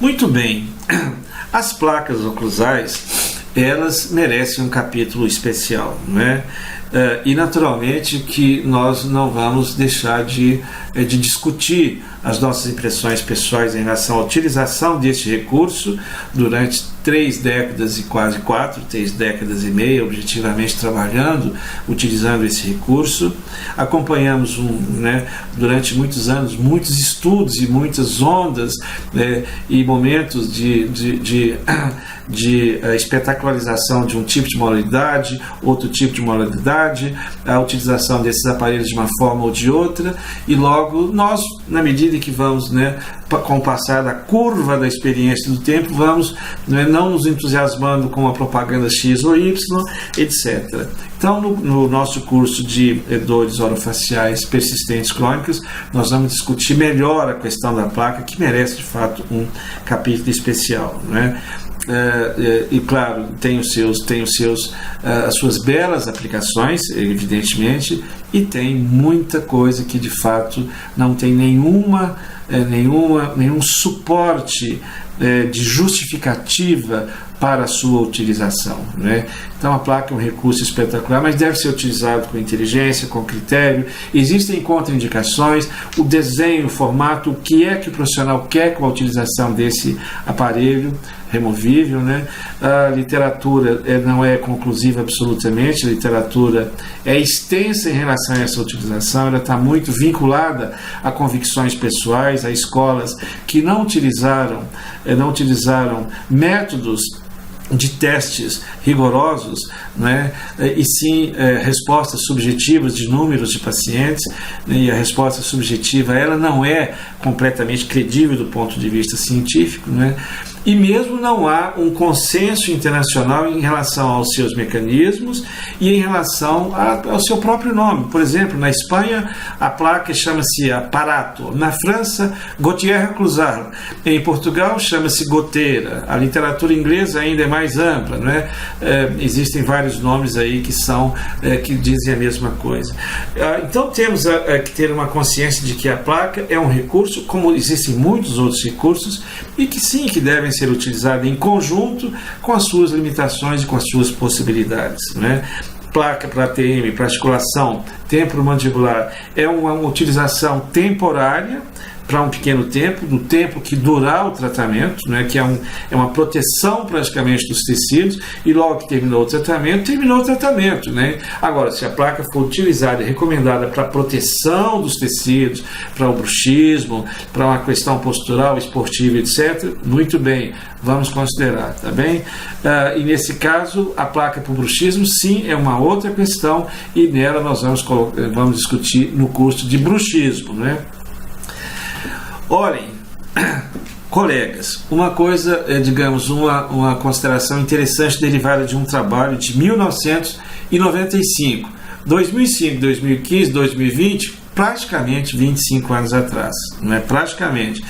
Muito bem, as placas oclusais, elas merecem um capítulo especial, né? E naturalmente que nós não vamos deixar de discutir as nossas impressões pessoais em relação à utilização deste recurso durante 3 décadas e quase 4, 3 décadas e meia, objetivamente trabalhando, utilizando esse recurso. Acompanhamos durante muitos anos muitos estudos e muitas ondas e momentos de espetacularização de um tipo de modalidade, outro tipo de modalidade, a utilização desses aparelhos de uma forma ou de outra, e logo nós, na medida em que vamos, com o passar da curva da experiência do tempo, vamos não nos entusiasmando com a propaganda X ou Y, etc. Então, no nosso curso de dores orofaciais persistentes crônicas, nós vamos discutir melhor a questão da placa, que merece, de fato, um capítulo especial, e claro, tem as suas belas aplicações, evidentemente, e tem muita coisa que de fato não tem nenhum suporte de justificativa para a sua utilização, Então a placa é um recurso espetacular, mas deve ser utilizado com inteligência, com critério. Existem contraindicações, o desenho, o formato, o que é que o profissional quer com a utilização desse aparelho removível, A literatura não é conclusiva absolutamente, a literatura é extensa em relação a essa utilização, ela está muito vinculada a convicções pessoais, a escolas que não utilizaram métodos de testes rigorosos, e sim respostas subjetivas de números de pacientes, e a resposta subjetiva ela não é completamente credível do ponto de vista científico, e mesmo não há um consenso internacional em relação aos seus mecanismos e em relação ao seu próprio nome. Por exemplo, na Espanha a placa chama-se aparato, na França gotière oclusal, em Portugal chama-se goteira, a literatura inglesa ainda é mais ampla, existem vários nomes aí que dizem a mesma coisa. Então temos que ter uma consciência de que a placa é um recurso, como existem muitos outros recursos, e que devem ser utilizados em conjunto com as suas limitações e com as suas possibilidades, Placa para ATM, para articulação temporomandibular, é uma utilização temporária, para um pequeno tempo, do tempo que durar o tratamento, que é uma proteção praticamente dos tecidos, e logo que terminou o tratamento. Agora, se a placa for utilizada e recomendada para proteção dos tecidos, para o bruxismo, para uma questão postural, esportiva, etc., muito bem, vamos considerar, tá bem? E nesse caso, a placa para o bruxismo, sim, é uma outra questão, e nela nós vamos discutir no curso de bruxismo, Olhem, colegas, uma coisa, uma consideração interessante derivada de um trabalho de 1995, 2005, 2015, 2020, praticamente 25 anos atrás, praticamente.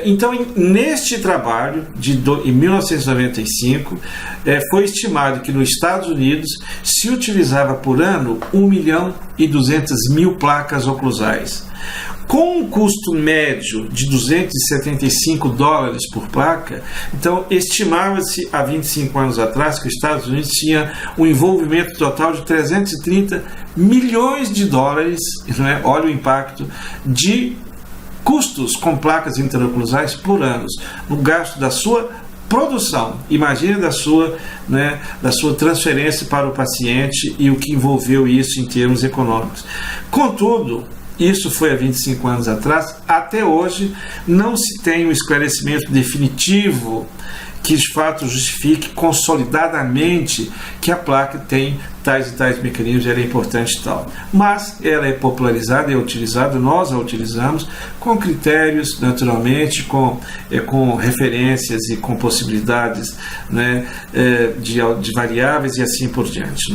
Então, neste trabalho, em 1995, foi estimado que nos Estados Unidos se utilizava por ano 1.200.000 placas oclusais. Com um custo médio de $275 por placa, então estimava-se há 25 anos atrás que os Estados Unidos tinha um envolvimento total de $330 milhões, olha o impacto, de custos com placas intraoclusais por ano, no gasto da sua produção. Imagine da sua transferência para o paciente e o que envolveu isso em termos econômicos. Contudo, isso foi há 25 anos atrás, até hoje não se tem um esclarecimento definitivo que de fato justifique consolidadamente que a placa tem tais e tais mecanismos, ela é importante e tal. Mas ela é popularizada, é utilizada, nós a utilizamos com critérios, naturalmente, com referências e com possibilidades de variáveis e assim por diante,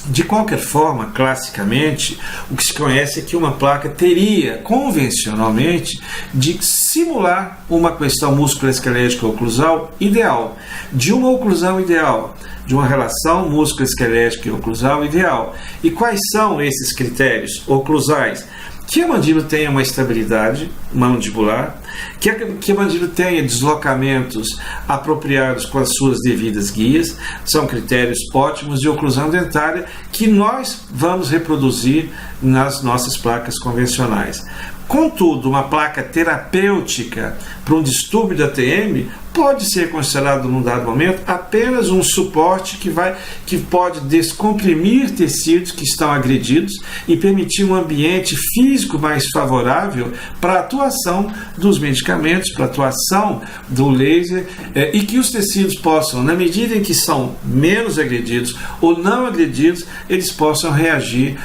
De qualquer forma, classicamente, o que se conhece é que uma placa teria, convencionalmente, de simular uma questão musculoesquelética oclusal ideal, de uma oclusão ideal, de uma relação musculoesquelética e oclusal ideal. E quais são esses critérios oclusais? Que a mandíbula tenha uma estabilidade mandibular, que a mandíbula tenha deslocamentos apropriados com as suas devidas guias, são critérios ótimos de oclusão dentária que nós vamos reproduzir nas nossas placas convencionais. Contudo, uma placa terapêutica para um distúrbio da TM pode ser considerado, num dado momento, apenas um suporte que pode descomprimir tecidos que estão agredidos e permitir um ambiente físico mais favorável para a atuação dos medicamentos, para a atuação do laser, e que os tecidos possam, na medida em que são menos agredidos ou não agredidos, eles possam reagir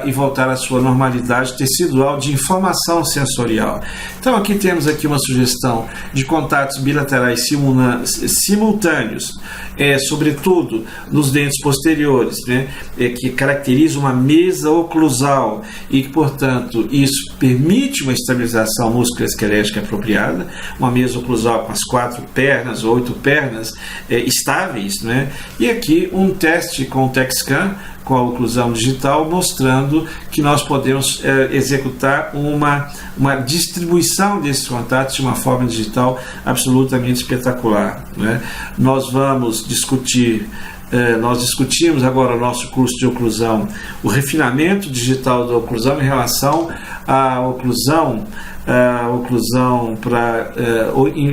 e voltar à sua normalidade tecidual de informação sensorial. Então aqui temos uma sugestão de contatos bilaterais simultâneos, sobretudo nos dentes posteriores, né, que caracteriza uma mesa oclusal e que, portanto, isso permite uma estabilização musculoesquelética apropriada, uma mesa oclusal com as 4 pernas ou 8 pernas estáveis, né, e aqui um teste com o TechScan, com a oclusão digital, mostrando que nós podemos executar uma distribuição desses contatos de uma forma digital absolutamente espetacular, né? Nós vamos discutir, nós discutimos agora no nosso curso de oclusão o refinamento digital da oclusão em relação à oclusão para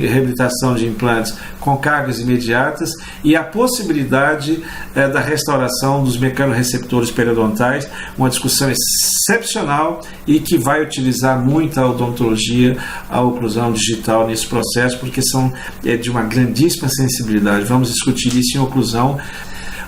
reabilitação de implantes com cargas imediatas e a possibilidade da restauração dos mecanorreceptores periodontais, uma discussão excepcional e que vai utilizar muito a odontologia, a oclusão digital nesse processo, porque são de uma grandíssima sensibilidade. Vamos discutir isso em oclusão.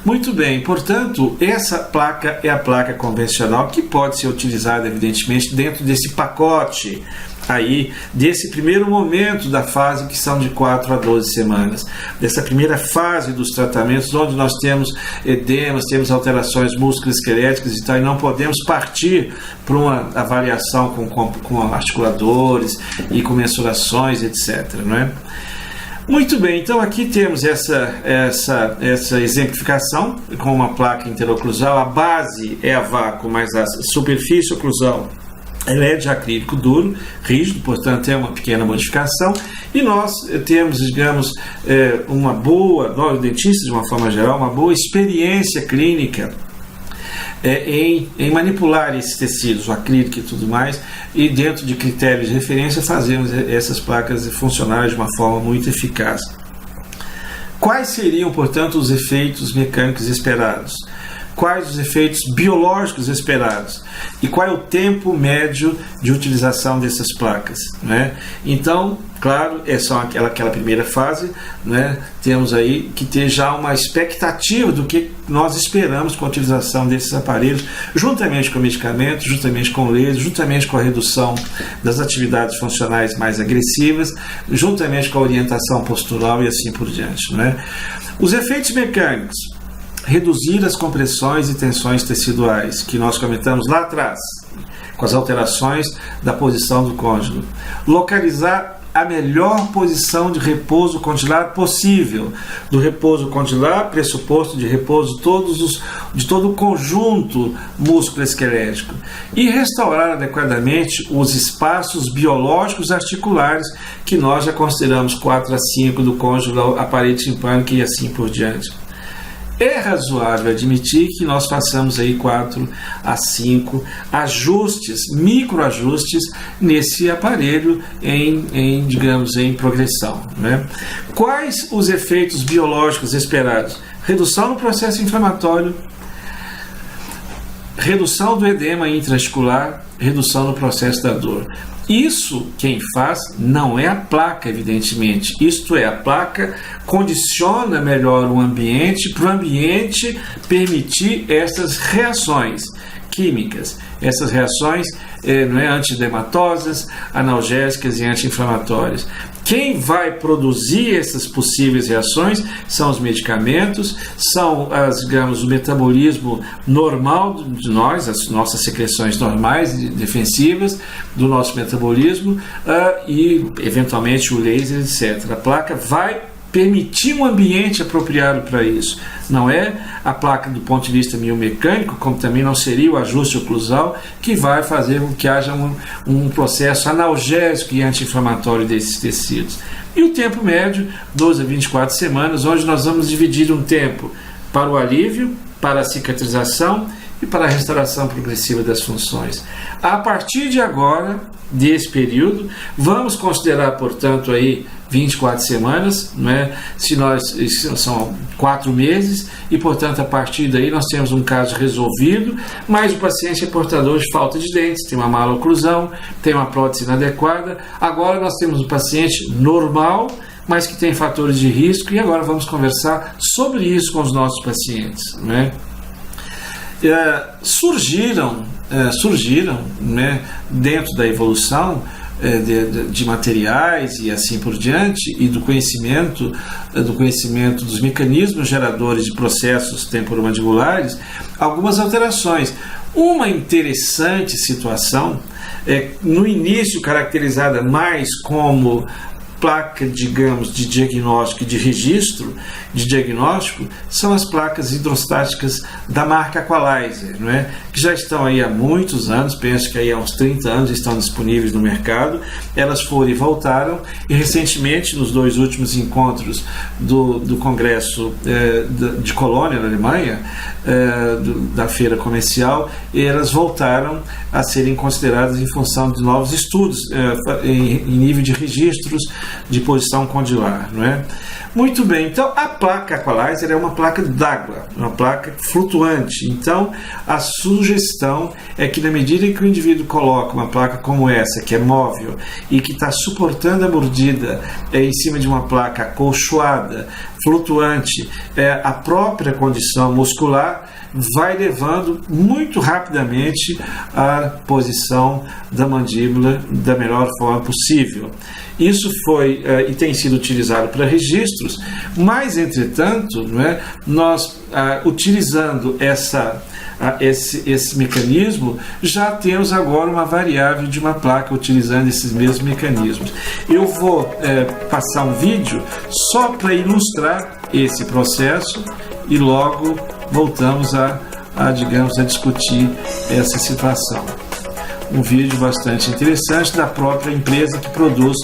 Muito bem, portanto, essa placa é a placa convencional que pode ser utilizada, evidentemente, dentro desse pacote aí, desse primeiro momento da fase que são de 4 a 12 semanas, dessa primeira fase dos tratamentos, onde nós temos edemas, temos alterações musculoesqueléticas e tal, e não podemos partir para uma avaliação com articuladores e com mensurações, etc., não é? Muito bem, então aqui temos essa exemplificação com uma placa interoclusal. A base é a vácuo, mas a superfície oclusal ela é de acrílico duro, rígido, portanto é uma pequena modificação, e nós temos, digamos, nós dentistas de uma forma geral, uma boa experiência clínica em manipular esses tecidos, o acrílico e tudo mais, e dentro de critérios de referência fazemos essas placas funcionarem de uma forma muito eficaz. Quais seriam, portanto, os efeitos mecânicos esperados? Quais os efeitos biológicos esperados? E qual é o tempo médio de utilização dessas placas, né? Então, claro, é só aquela primeira fase, né? Temos aí que ter já uma expectativa do que nós esperamos com a utilização desses aparelhos, juntamente com medicamentos, juntamente com laser, juntamente com a redução das atividades funcionais mais agressivas, juntamente com a orientação postural e assim por diante, né? Os efeitos mecânicos: reduzir as compressões e tensões teciduais, que nós comentamos lá atrás, com as alterações da posição do côndilo. Localizar a melhor posição de repouso condilar possível. Do repouso condilar, pressuposto de repouso de todo o conjunto musculoesquelético. E restaurar adequadamente os espaços biológicos articulares, que nós já consideramos 4 a 5 do côndilo, a parede timpânica e assim por diante. É razoável admitir que nós façamos aí 4 a 5 ajustes, microajustes nesse aparelho digamos, em progressão, né? Quais os efeitos biológicos esperados? Redução no processo inflamatório, redução do edema intraarticular, redução no processo da dor. Isso quem faz não é a placa, evidentemente. Isto é, a placa condiciona melhor o ambiente para o ambiente permitir essas reações químicas, essas reações antidematosas, analgésicas e anti-inflamatórias. Quem vai produzir essas possíveis reações são os medicamentos, são o metabolismo normal de nós, as nossas secreções normais defensivas do nosso metabolismo, e eventualmente o laser, etc. A placa vai permitir um ambiente apropriado para isso. Não é a placa do ponto de vista biomecânico, como também não seria o ajuste oclusal, que vai fazer com que haja um processo analgésico e anti-inflamatório desses tecidos. E o tempo médio, 12 a 24 semanas, onde nós vamos dividir um tempo para o alívio, para a cicatrização e para a restauração progressiva das funções. A partir de agora, desse período, vamos considerar, portanto, aí 24 semanas, né? São 4 meses, e, portanto, a partir daí nós temos um caso resolvido, mas o paciente é portador de falta de dentes, tem uma maloclusão, tem uma prótese inadequada. Agora nós temos um paciente normal, mas que tem fatores de risco, e agora vamos conversar sobre isso com os nossos pacientes, né? Surgiram, né, dentro da evolução de materiais e assim por diante, e do conhecimento dos mecanismos geradores de processos temporomandibulares, algumas alterações. Uma interessante situação, no início caracterizada mais como placa, digamos, de diagnóstico e de registro de diagnóstico, são as placas hidrostáticas da marca Aqualizer, não é? Que já estão aí há muitos anos, penso que aí há uns 30 anos estão disponíveis no mercado. Elas foram e voltaram, e recentemente, nos 2 últimos encontros do Congresso de Colônia, na Alemanha, da feira comercial, elas voltaram a serem consideradas em função de novos estudos em nível de registros de posição condilar, não é? Muito bem, então a placa Aqualizer é uma placa d'água, uma placa flutuante. Então a sugestão é que, na medida em que o indivíduo coloca uma placa como essa, que é móvel e que está suportando a mordida em cima de uma placa acolchoada, flutuante, a própria condição muscular vai levando muito rapidamente a posição da mandíbula da melhor forma possível. Isso foi e tem sido utilizado para registros, mas, entretanto, não é, nós, utilizando esse mecanismo, já temos agora uma variável de uma placa utilizando esses mesmos mecanismos. Eu vou passar um vídeo só para ilustrar esse processo, e logo voltamos a discutir essa situação. Um vídeo bastante interessante da própria empresa que produz